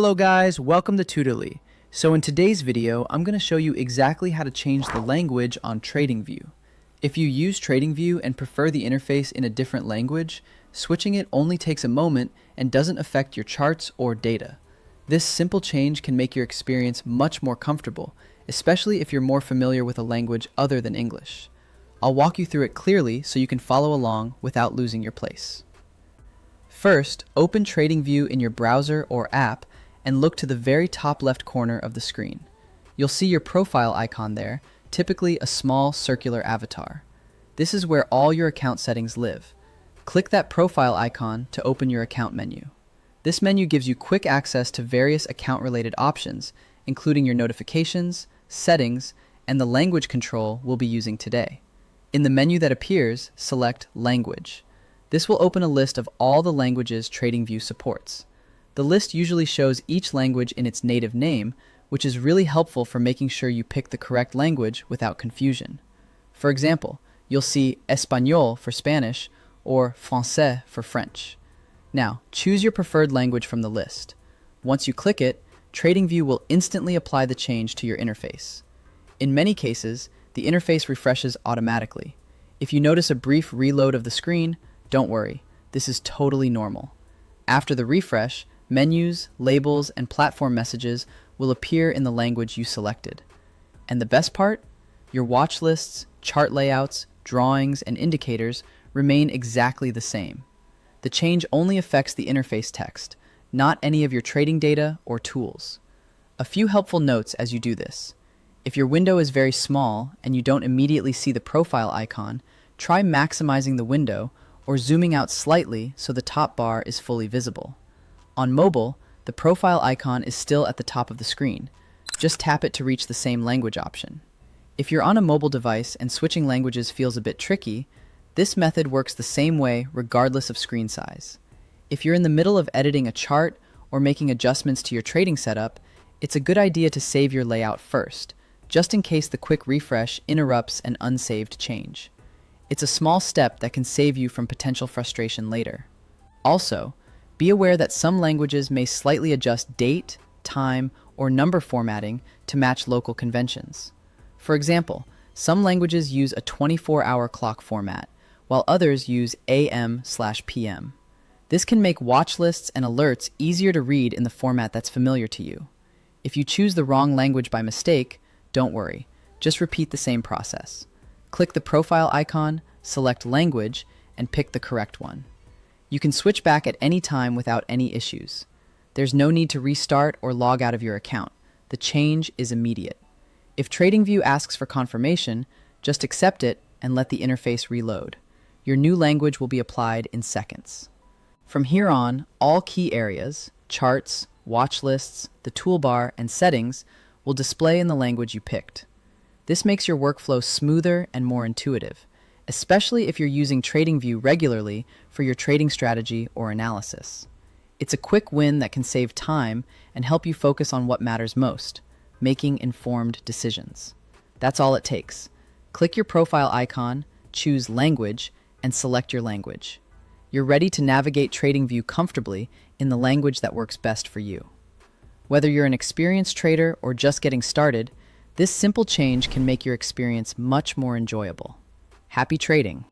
Hello guys, welcome to Tutorly. So in today's video, I'm going to show you exactly how to change the language on TradingView. If you use TradingView and prefer the interface in a different language, switching it only takes a moment and doesn't affect your charts or data. This simple change can make your experience much more comfortable, especially if you're more familiar with a language other than English. I'll walk you through it clearly so you can follow along without losing your place. First, open TradingView in your browser or app and look to the very top left corner of the screen. You'll see your profile icon there, typically a small circular avatar. This is where all your account settings live. Click that profile icon to open your account menu. This menu gives you quick access to various account-related options, including your notifications, settings, and the language control we'll be using today. In the menu that appears, select Language. This will open a list of all the languages TradingView supports. The list usually shows each language in its native name, which is really helpful for making sure you pick the correct language without confusion. For example, you'll see Español for Spanish or Français for French. Now, choose your preferred language from the list. Once you click it, TradingView will instantly apply the change to your interface. In many cases, the interface refreshes automatically. If you notice a brief reload of the screen, don't worry, this is totally normal. After the refresh, menus, labels, and platform messages will appear in the language you selected. And the best part? Your watch lists, chart layouts, drawings, and indicators remain exactly the same. The change only affects the interface text, not any of your trading data or tools. A few helpful notes as you do this. If your window is very small and you don't immediately see the profile icon, try maximizing the window or zooming out slightly so the top bar is fully visible. On mobile, the profile icon is still at the top of the screen. Just tap it to reach the same language option. If you're on a mobile device and switching languages feels a bit tricky, this method works the same way regardless of screen size. If you're in the middle of editing a chart or making adjustments to your trading setup, it's a good idea to save your layout first, just in case the quick refresh interrupts an unsaved change. It's a small step that can save you from potential frustration later. Also, be aware that some languages may slightly adjust date, time, or number formatting to match local conventions. For example, some languages use a 24-hour clock format, while others use AM/PM. This can make watch lists and alerts easier to read in the format that's familiar to you. If you choose the wrong language by mistake, don't worry, just repeat the same process. Click the profile icon, select Language, and pick the correct one. You can switch back at any time without any issues. There's no need to restart or log out of your account. The change is immediate. If TradingView asks for confirmation, just accept it and let the interface reload. Your new language will be applied in seconds. From here on, all key areas, charts, watch lists, the toolbar, and settings will display in the language you picked. This makes your workflow smoother and more intuitive, especially if you're using TradingView regularly for your trading strategy or analysis. It's a quick win that can save time and help you focus on what matters most, making informed decisions. That's all it takes. Click your profile icon, choose Language, and select your language. You're ready to navigate TradingView comfortably in the language that works best for you. Whether you're an experienced trader or just getting started, this simple change can make your experience much more enjoyable. Happy trading!